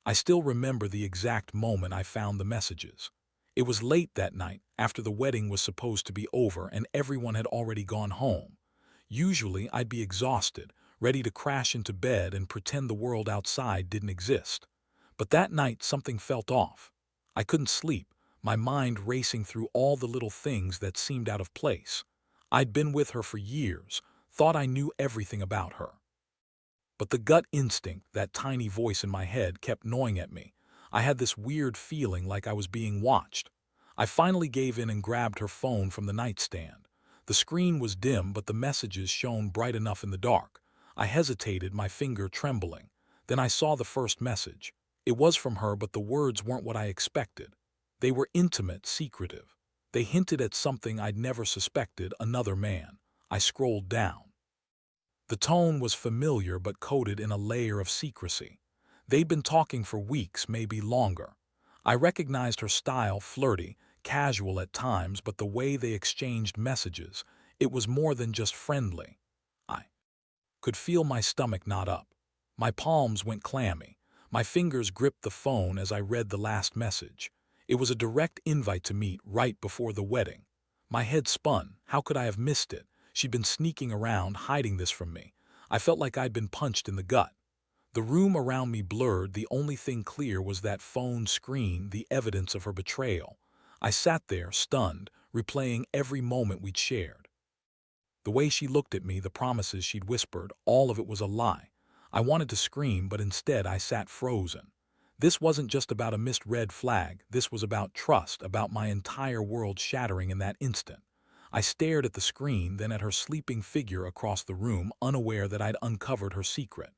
I still remember the exact moment I found the messages. It was late that night, after the wedding was supposed to be over and everyone had already gone home. Usually, I'd be exhausted, ready to crash into bed and pretend the world outside didn't exist. But that night, something felt off. I couldn't sleep, my mind racing through all the little things that seemed out of place. I'd been with her for years, thought I knew everything about her. But the gut instinct, that tiny voice in my head, kept gnawing at me. I had this weird feeling like I was being watched. I finally gave in and grabbed her phone from the nightstand. The screen was dim, but the messages shone bright enough in the dark. I hesitated, my finger trembling. Then I saw the first message. It was from her, but the words weren't what I expected. They were intimate, secretive. They hinted at something I'd never suspected: another man. I scrolled down. The tone was familiar but coated in a layer of secrecy. They'd been talking for weeks, maybe longer. I recognized her style: flirty, casual at times, but the way they exchanged messages, it was more than just friendly. I could feel my stomach knot up. My palms went clammy. My fingers gripped the phone as I read the last message. It was a direct invite to meet right before the wedding. My head spun. How could I have missed it? She'd been sneaking around, hiding this from me. I felt like I'd been punched in the gut. The room around me blurred. The only thing clear was that phone screen, the evidence of her betrayal. I sat there, stunned, replaying every moment we'd shared. The way she looked at me, the promises she'd whispered, all of it was a lie. I wanted to scream, but instead I sat frozen. This wasn't just about a missed red flag. This was about trust, about my entire world shattering in that instant. I stared at the screen, then at her sleeping figure across the room, unaware that I'd uncovered her secret.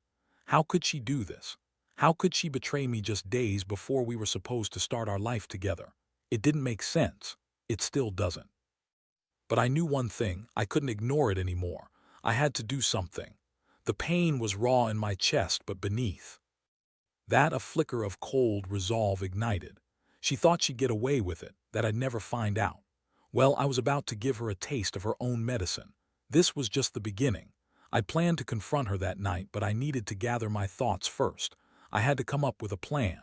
How could she do this? How could she betray me just days before we were supposed to start our life together? It didn't make sense. It still doesn't. But I knew one thing: I couldn't ignore it anymore. I had to do something. The pain was raw in my chest, but beneath that a flicker of cold resolve ignited. She thought she'd get away with it, that I'd never find out. Well, I was about to give her a taste of her own medicine. This was just the beginning. I planned to confront her that night, but I needed to gather my thoughts first. I had to come up with a plan.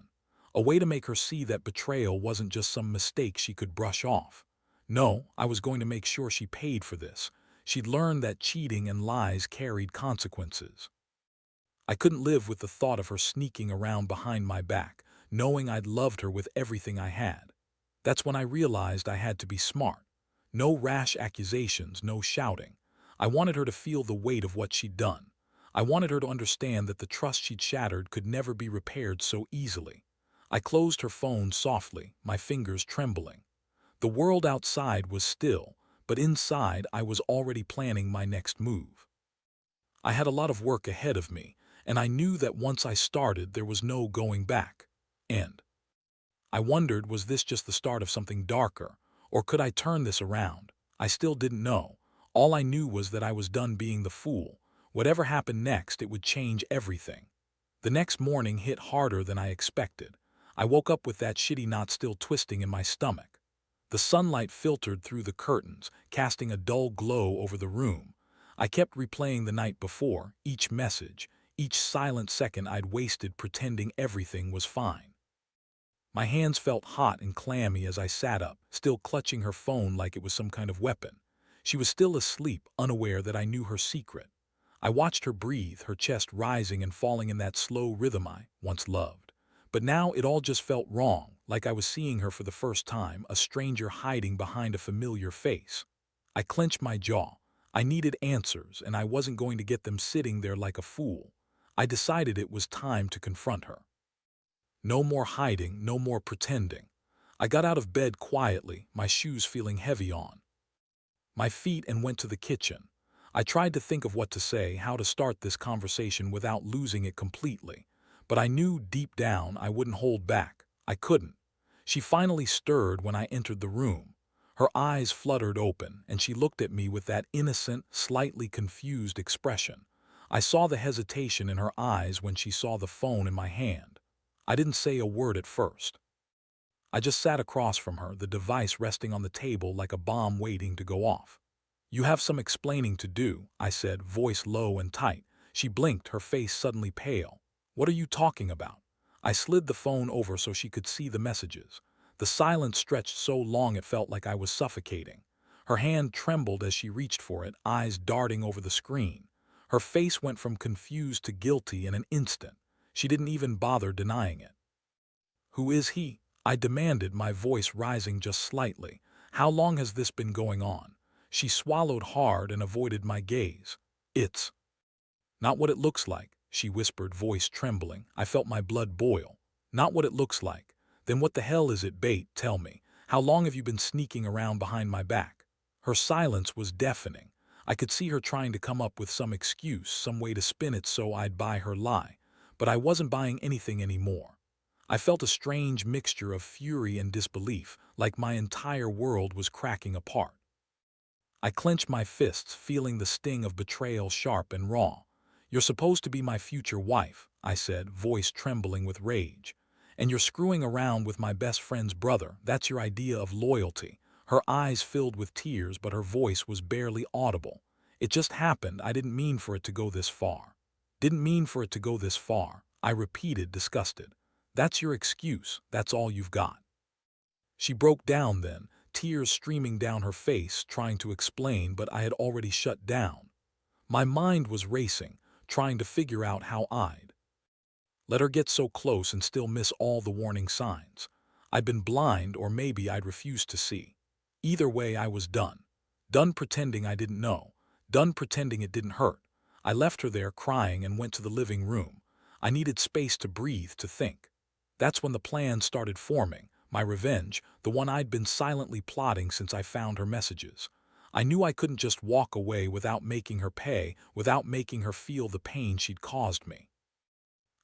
A way to make her see that betrayal wasn't just some mistake she could brush off. No, I was going to make sure she paid for this. She'd learned that cheating and lies carried consequences. I couldn't live with the thought of her sneaking around behind my back, knowing I'd loved her with everything I had. That's when I realized I had to be smart. No rash accusations, no shouting. I wanted her to feel the weight of what she'd done. I wanted her to understand that the trust she'd shattered could never be repaired so easily. I closed her phone softly, my fingers trembling. The world outside was still, but inside I was already planning my next move. I had a lot of work ahead of me, and I knew that once I started there was no going back. And I wondered, was this just the start of something darker, or could I turn this around? I still didn't know. All I knew was that I was done being the fool. Whatever happened next, it would change everything. The next morning hit harder than I expected. I woke up with that shitty knot still twisting in my stomach. The sunlight filtered through the curtains, casting a dull glow over the room. I kept replaying the night before, each message, each silent second I'd wasted pretending everything was fine. My hands felt hot and clammy as I sat up, still clutching her phone like it was some kind of weapon. She was still asleep, unaware that I knew her secret. I watched her breathe, her chest rising and falling in that slow rhythm I once loved. But now it all just felt wrong, like I was seeing her for the first time, a stranger hiding behind a familiar face. I clenched my jaw. I needed answers, and I wasn't going to get them sitting there like a fool. I decided it was time to confront her. No more hiding, no more pretending. I got out of bed quietly, my shoes feeling heavy on my feet, and went to the kitchen. I tried to think of what to say, how to start this conversation without losing it completely. But I knew deep down I wouldn't hold back. I couldn't. She finally stirred when I entered the room. Her eyes fluttered open, and she looked at me with that innocent, slightly confused expression. I saw the hesitation in her eyes when she saw the phone in my hand. I didn't say a word at first. I just sat across from her, the device resting on the table like a bomb waiting to go off. "You have some explaining to do," I said, voice low and tight. She blinked, her face suddenly pale. "What are you talking about?" I slid the phone over so she could see the messages. The silence stretched so long it felt like I was suffocating. Her hand trembled as she reached for it, eyes darting over the screen. Her face went from confused to guilty in an instant. She didn't even bother denying it. "Who is he?" I demanded, my voice rising just slightly. "How long has this been going on?" She swallowed hard and avoided my gaze. "It's not what it looks like," she whispered, voice trembling. I felt my blood boil. "Not what it looks like? Then what the hell is it, Bait? Tell me. How long have you been sneaking around behind my back?" Her silence was deafening. I could see her trying to come up with some excuse, some way to spin it so I'd buy her lie. But I wasn't buying anything anymore. I felt a strange mixture of fury and disbelief, like my entire world was cracking apart. I clenched my fists, feeling the sting of betrayal sharp and raw. "You're supposed to be my future wife," I said, voice trembling with rage. "And you're screwing around with my best friend's brother. That's your idea of loyalty." Her eyes filled with tears, but her voice was barely audible. "It just happened. I didn't mean for it to go this far." "Didn't mean for it to go this far," I repeated, disgusted. "That's your excuse. That's all you've got." She broke down then, tears streaming down her face, trying to explain, but I had already shut down. My mind was racing, trying to figure out how I'd let her get so close and still miss all the warning signs. I'd been blind, or maybe I'd refused to see. Either way, I was done. Done pretending I didn't know. Done pretending it didn't hurt. I left her there crying and went to the living room. I needed space to breathe, to think. That's when the plan started forming, my revenge, the one I'd been silently plotting since I found her messages. I knew I couldn't just walk away without making her pay, without making her feel the pain she'd caused me.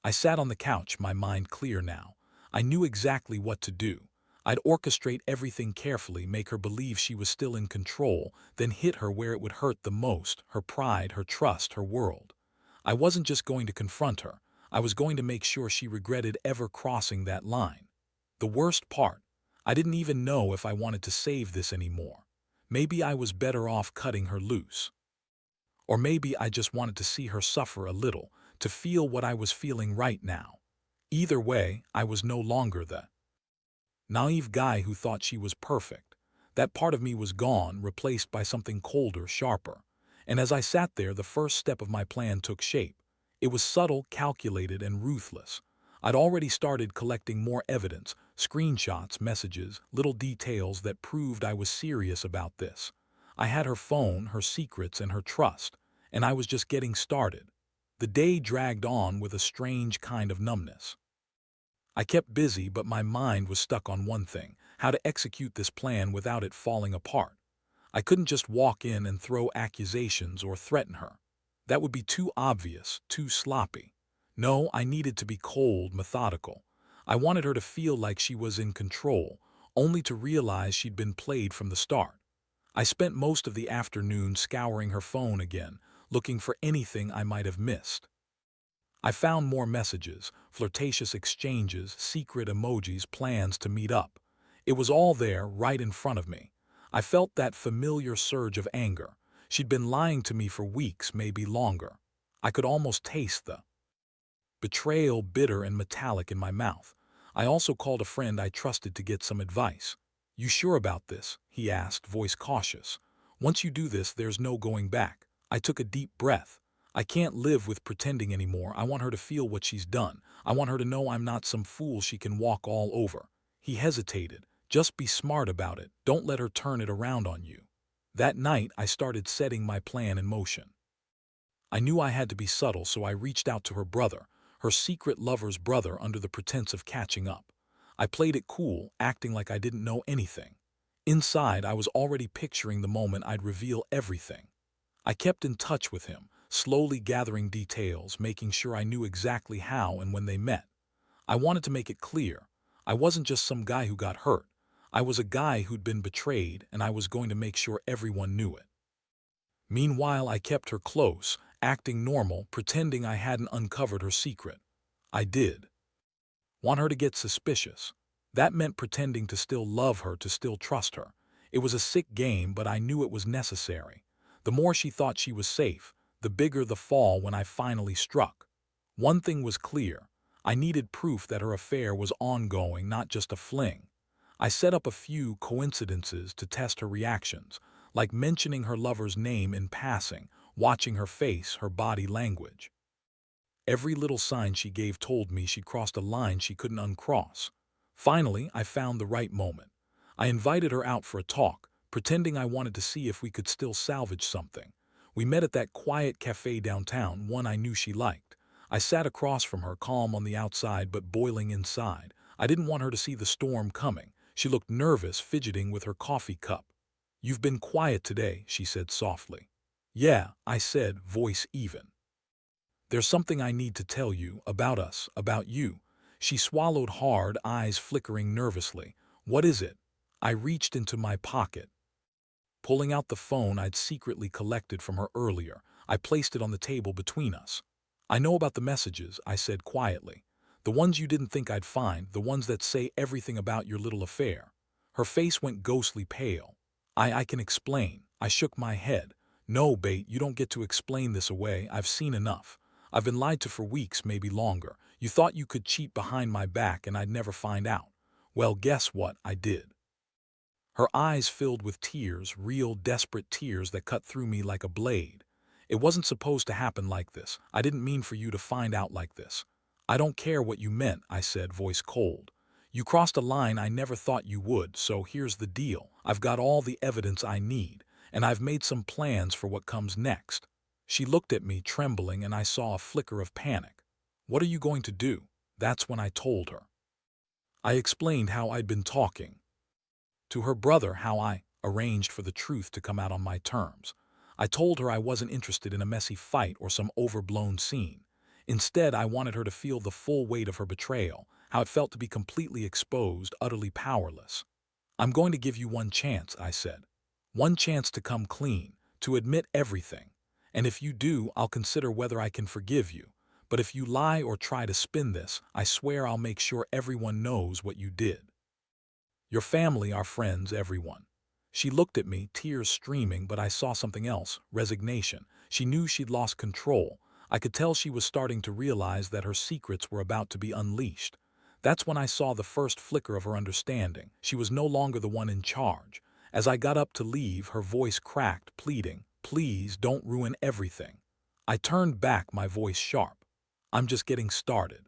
I sat on the couch, my mind clear now. I knew exactly what to do. I'd orchestrate everything carefully, make her believe she was still in control, then hit her where it would hurt the most, her pride, her trust, her world. I wasn't just going to confront her. I was going to make sure she regretted ever crossing that line. The worst part, I didn't even know if I wanted to save this anymore. Maybe I was better off cutting her loose. Or maybe I just wanted to see her suffer a little, to feel what I was feeling right now. Either way, I was no longer the naive guy who thought she was perfect. That part of me was gone, replaced by something colder, sharper. And as I sat there, the first step of my plan took shape. It was subtle, calculated, and ruthless. I'd already started collecting more evidence, screenshots, messages, little details that proved I was serious about this. I had her phone, her secrets, and her trust, and I was just getting started. The day dragged on with a strange kind of numbness. I kept busy, but my mind was stuck on one thing: how to execute this plan without it falling apart. I couldn't just walk in and throw accusations or threaten her. That would be too obvious, too sloppy. No, I needed to be cold, methodical. I wanted her to feel like she was in control, only to realize she'd been played from the start. I spent most of the afternoon scouring her phone again, looking for anything I might have missed. I found more messages, flirtatious exchanges, secret emojis, plans to meet up. It was all there, right in front of me. I felt that familiar surge of anger. She'd been lying to me for weeks, maybe longer. I could almost taste the betrayal, bitter and metallic, in my mouth. I also called a friend I trusted to get some advice. "You sure about this?" he asked, voice cautious. "Once you do this, there's no going back." I took a deep breath. I can't live with pretending anymore. I want her to feel what she's done. I want her to know I'm not some fool she can walk all over. He hesitated. "Just be smart about it. Don't let her turn it around on you." That night, I started setting my plan in motion. I knew I had to be subtle, so I reached out to her brother, her secret lover's brother, under the pretense of catching up. I played it cool, acting like I didn't know anything. Inside, I was already picturing the moment I'd reveal everything. I kept in touch with him, slowly gathering details, making sure I knew exactly how and when they met. I wanted to make it clear. I wasn't just some guy who got hurt. I was a guy who'd been betrayed, and I was going to make sure everyone knew it. Meanwhile, I kept her close, acting normal, pretending I hadn't uncovered her secret. I did want her to get suspicious. That meant pretending to still love her, to still trust her. It was a sick game, but I knew it was necessary. The more she thought she was safe, the bigger the fall when I finally struck. One thing was clear: I needed proof that her affair was ongoing, not just a fling. I set up a few coincidences to test her reactions, like mentioning her lover's name in passing, watching her face, her body language. Every little sign she gave told me she'd crossed a line she couldn't uncross. Finally, I found the right moment. I invited her out for a talk, pretending I wanted to see if we could still salvage something. We met at that quiet cafe downtown, one I knew she liked. I sat across from her, calm on the outside but boiling inside. I didn't want her to see the storm coming. She looked nervous, fidgeting with her coffee cup. "You've been quiet today," she said softly. "Yeah," I said, voice even. "There's something I need to tell you, about us, about you." She swallowed hard, eyes flickering nervously. "What is it?" I reached into my pocket. Pulling out the phone I'd secretly collected from her earlier, I placed it on the table between us. "I know about the messages," I said quietly. "The ones you didn't think I'd find, the ones that say everything about your little affair." Her face went ghostly pale. I can explain." I shook my head. "No, Bate, you don't get to explain this away. I've seen enough. I've been lied to for weeks, maybe longer. You thought you could cheat behind my back and I'd never find out. Well, guess what? I did." Her eyes filled with tears, real desperate tears that cut through me like a blade. "It wasn't supposed to happen like this. I didn't mean for you to find out like this." "I don't care what you meant," I said, voice cold. "You crossed a line I never thought you would, so here's the deal. I've got all the evidence I need, and I've made some plans for what comes next." She looked at me, trembling, and I saw a flicker of panic. "What are you going to do?" That's when I told her. I explained how I'd been talking to her brother, how I arranged for the truth to come out on my terms. I told her I wasn't interested in a messy fight or some overblown scene. Instead, I wanted her to feel the full weight of her betrayal, how it felt to be completely exposed, utterly powerless. "I'm going to give you one chance," I said. "One chance to come clean, to admit everything. And if you do, I'll consider whether I can forgive you. But if you lie or try to spin this, I swear I'll make sure everyone knows what you did. Your family, our friends, everyone." She looked at me, tears streaming, but I saw something else, resignation. She knew she'd lost control. I could tell she was starting to realize that her secrets were about to be unleashed. That's when I saw the first flicker of her understanding. She was no longer the one in charge. As I got up to leave, her voice cracked, pleading, "Please don't ruin everything." I turned back, my voice sharp. "I'm just getting started."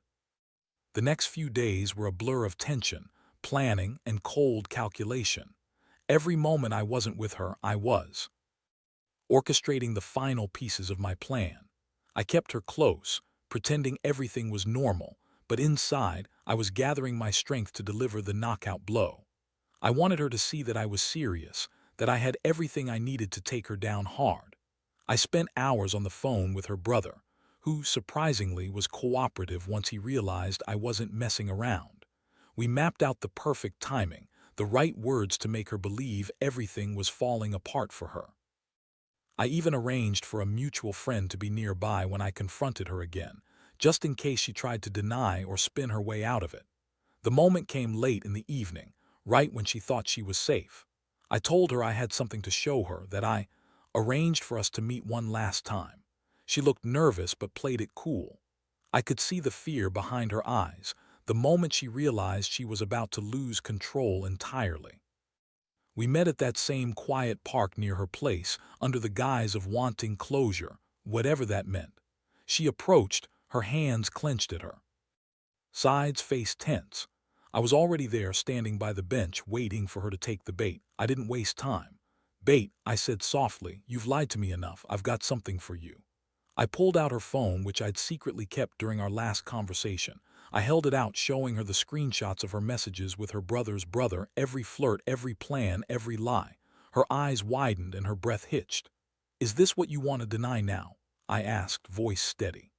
The next few days were a blur of tension, planning, and cold calculation. Every moment I wasn't with her, I was orchestrating the final pieces of my plan. I kept her close, pretending everything was normal, but inside, I was gathering my strength to deliver the knockout blow. I wanted her to see that I was serious, that I had everything I needed to take her down hard. I spent hours on the phone with her brother, who, surprisingly, was cooperative once he realized I wasn't messing around. We mapped out the perfect timing, the right words to make her believe everything was falling apart for her. I even arranged for a mutual friend to be nearby when I confronted her again, just in case she tried to deny or spin her way out of it. The moment came late in the evening, right when she thought she was safe. I told her I had something to show her, that I arranged for us to meet one last time. She looked nervous but played it cool. I could see the fear behind her eyes, the moment she realized she was about to lose control entirely. We met at that same quiet park near her place, under the guise of wanting closure, whatever that meant. She approached, her hands clenched at her sides, face tense. I was already there, standing by the bench, waiting for her to take the bait. I didn't waste time. "Bait," I said softly, "you've lied to me enough. I've got something for you." I pulled out her phone, which I'd secretly kept during our last conversation. I held it out, showing her the screenshots of her messages with her brother's brother, every flirt, every plan, every lie. Her eyes widened and her breath hitched. "Is this what you want to deny now?" I asked, voice steady.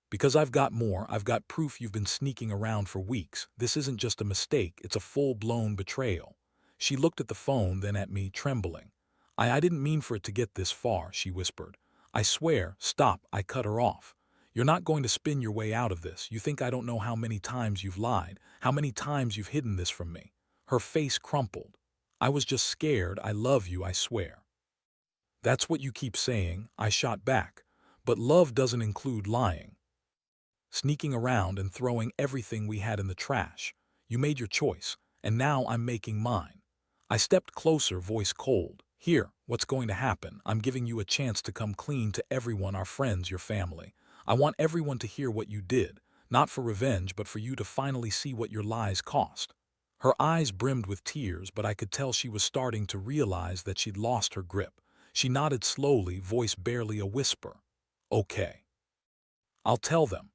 "Because I've got more. I've got proof you've been sneaking around for weeks. This isn't just a mistake, it's a full-blown betrayal." She looked at the phone, then at me, trembling. I didn't mean for it to get this far," she whispered. "I swear." "Stop," I cut her off. "You're not going to spin your way out of this. You think I don't know how many times you've lied, how many times you've hidden this from me." Her face crumpled. "I was just scared. I love you, I swear." "That's what you keep saying," I shot back. "But love doesn't include lying." sneaking around and throwing everything we had in the trash. You made your choice, and now I'm making mine. I stepped closer, voice cold. Here, what's going to happen? I'm giving you a chance to come clean to everyone, our friends, your family. I want everyone to hear what you did, not for revenge, but for you to finally see what your lies cost. Her eyes brimmed with tears, but I could tell she was starting to realize that she'd lost her grip. She nodded slowly, voice barely a whisper. Okay. I'll tell them.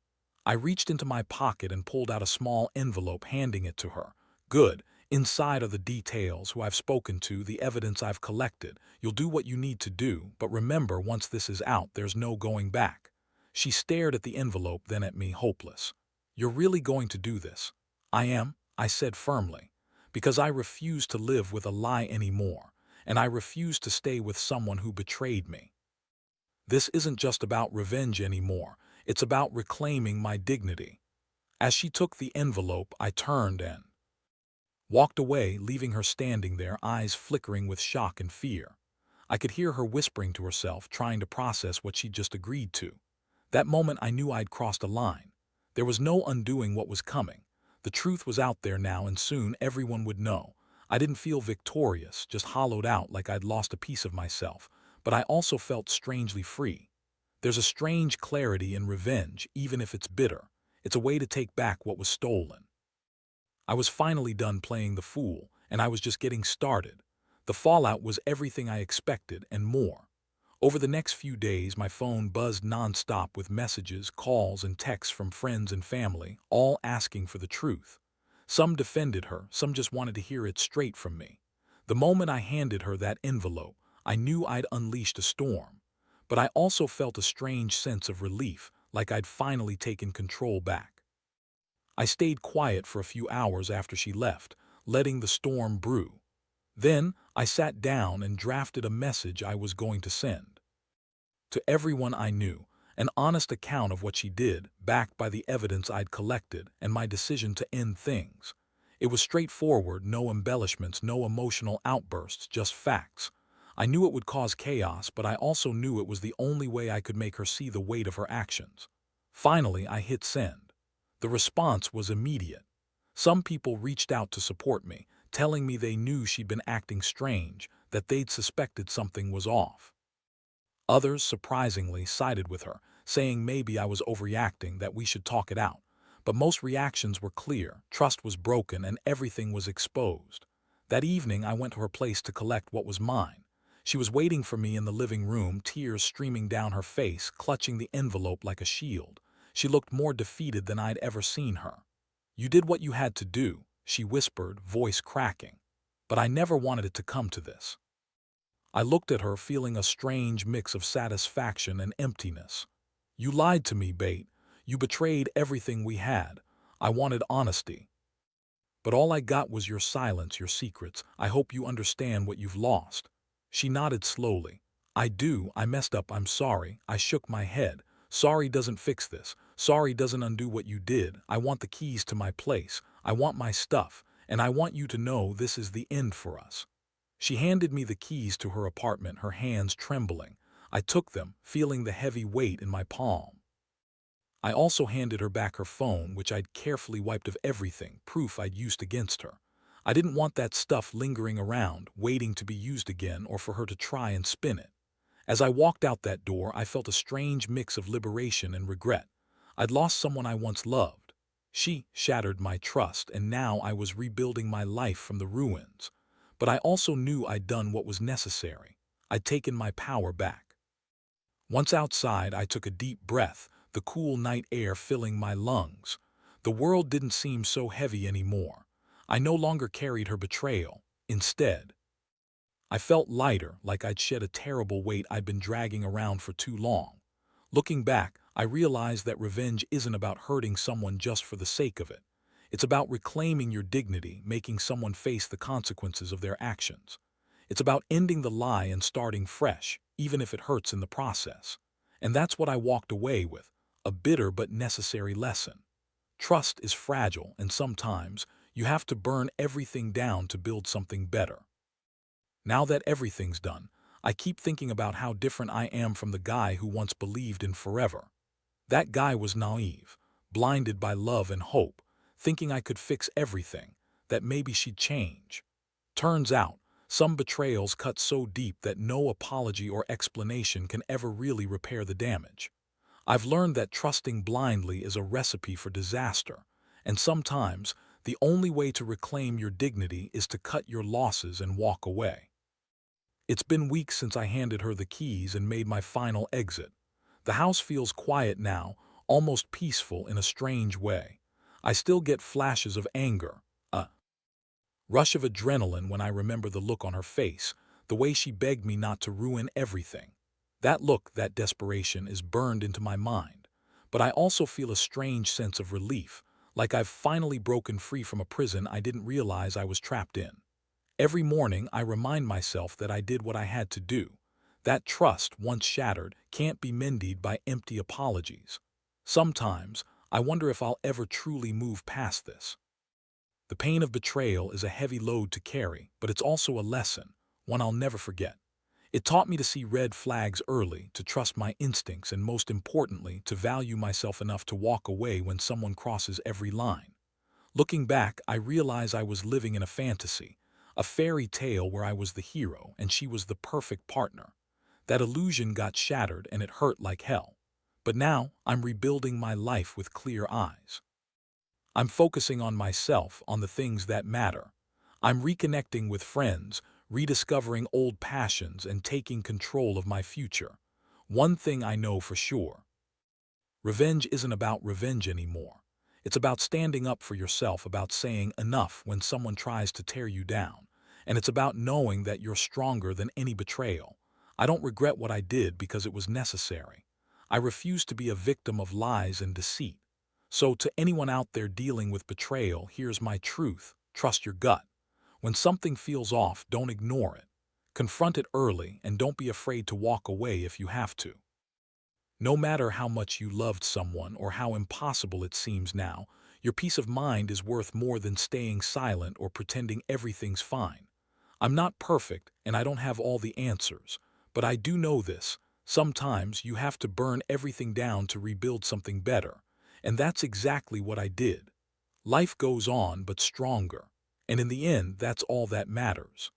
I reached into my pocket and pulled out a small envelope, handing it to her. Good. Inside are the details, who I've spoken to, the evidence I've collected. You'll do what you need to do, but remember, once this is out, there's no going back. She stared at the envelope, then at me, hopeless. You're really going to do this? I am, I said firmly, because I refuse to live with a lie anymore, and I refuse to stay with someone who betrayed me. This isn't just about revenge anymore. It's about reclaiming my dignity. As she took the envelope, I turned and walked away, leaving her standing there, eyes flickering with shock and fear. I could hear her whispering to herself, trying to process what she'd just agreed to. That moment I knew I'd crossed a line. There was no undoing what was coming. The truth was out there now, and soon everyone would know. I didn't feel victorious, just hollowed out, like I'd lost a piece of myself, but I also felt strangely free. There's a strange clarity in revenge, even if it's bitter. It's a way to take back what was stolen. I was finally done playing the fool, and I was just getting started. The fallout was everything I expected and more. Over the next few days, my phone buzzed nonstop with messages, calls, and texts from friends and family, all asking for the truth. Some defended her, some just wanted to hear it straight from me. The moment I handed her that envelope, I knew I'd unleashed a storm. But I also felt a strange sense of relief, like I'd finally taken control back. I stayed quiet for a few hours after she left, letting the storm brew. Then I sat down and drafted a message I was going to send. To everyone I knew, an honest account of what she did, backed by the evidence I'd collected and my decision to end things. It was straightforward, no embellishments, no emotional outbursts, just facts. I knew it would cause chaos, but I also knew it was the only way I could make her see the weight of her actions. Finally, I hit send. The response was immediate. Some people reached out to support me, telling me they knew she'd been acting strange, that they'd suspected something was off. Others, surprisingly, sided with her, saying maybe I was overreacting, that we should talk it out. But most reactions were clear: trust was broken and everything was exposed. That evening, I went to her place to collect what was mine. She was waiting for me in the living room, tears streaming down her face, clutching the envelope like a shield. She looked more defeated than I'd ever seen her. You did what you had to do, she whispered, voice cracking. But I never wanted it to come to this. I looked at her, feeling a strange mix of satisfaction and emptiness. You lied to me, Bate. You betrayed everything we had. I wanted honesty. But all I got was your silence, your secrets. I hope you understand what you've lost. She nodded slowly. I do. I messed up. I'm sorry. I shook my head. Sorry doesn't fix this. Sorry doesn't undo what you did. I want the keys to my place. I want my stuff. And I want you to know this is the end for us. She handed me the keys to her apartment, her hands trembling. I took them, feeling the heavy weight in my palm. I also handed her back her phone, which I'd carefully wiped of everything, proof I'd used against her. I didn't want that stuff lingering around, waiting to be used again or for her to try and spin it. As I walked out that door, I felt a strange mix of liberation and regret. I'd lost someone I once loved. She shattered my trust, and now I was rebuilding my life from the ruins. But I also knew I'd done what was necessary. I'd taken my power back. Once outside, I took a deep breath, the cool night air filling my lungs. The world didn't seem so heavy anymore. I no longer carried her betrayal. Instead, I felt lighter, like I'd shed a terrible weight I'd been dragging around for too long. Looking back, I realized that revenge isn't about hurting someone just for the sake of it. It's about reclaiming your dignity, making someone face the consequences of their actions. It's about ending the lie and starting fresh, even if it hurts in the process. And that's what I walked away with, a bitter but necessary lesson. Trust is fragile, and sometimes you have to burn everything down to build something better. Now that everything's done, I keep thinking about how different I am from the guy who once believed in forever. That guy was naive. blinded by love and hope, thinking I could fix everything, that maybe she'd change. Turns out, some betrayals cut so deep that no apology or explanation can ever really repair the damage. I've learned that trusting blindly is a recipe for disaster, and sometimes the only way to reclaim your dignity is to cut your losses and walk away. It's been weeks since I handed her the keys and made my final exit. The house feels quiet now, almost peaceful in a strange way. I still get flashes of anger, a rush of adrenaline when I remember the look on her face, the way she begged me not to ruin everything. That look, that desperation, is burned into my mind. But I also feel a strange sense of relief, like I've finally broken free from a prison I didn't realize I was trapped in. Every morning I remind myself that I did what I had to do. That trust, once shattered, can't be mended by empty apologies. Sometimes I wonder if I'll ever truly move past this. The pain of betrayal is a heavy load to carry, but it's also a lesson, one I'll never forget. It taught me to see red flags early, to trust my instincts, and most importantly, to value myself enough to walk away when someone crosses every line. Looking back, I realize I was living in a fantasy, a fairy tale where I was the hero and she was the perfect partner. That illusion got shattered and it hurt like hell. But now I'm rebuilding my life with clear eyes. I'm focusing on myself, on the things that matter. I'm reconnecting with friends, rediscovering old passions, and taking control of my future. One thing I know for sure: revenge isn't about revenge anymore. It's about standing up for yourself, about saying enough when someone tries to tear you down. And it's about knowing that you're stronger than any betrayal. I don't regret what I did because it was necessary. I refuse to be a victim of lies and deceit. So to anyone out there dealing with betrayal, here's my truth: trust your gut. When something feels off, don't ignore it. Confront it early, and don't be afraid to walk away if you have to. No matter how much you loved someone or how impossible it seems now, your peace of mind is worth more than staying silent or pretending everything's fine. I'm not perfect and I don't have all the answers, but I do know this: sometimes you have to burn everything down to rebuild something better. And that's exactly what I did. Life goes on, but stronger. And in the end, that's all that matters.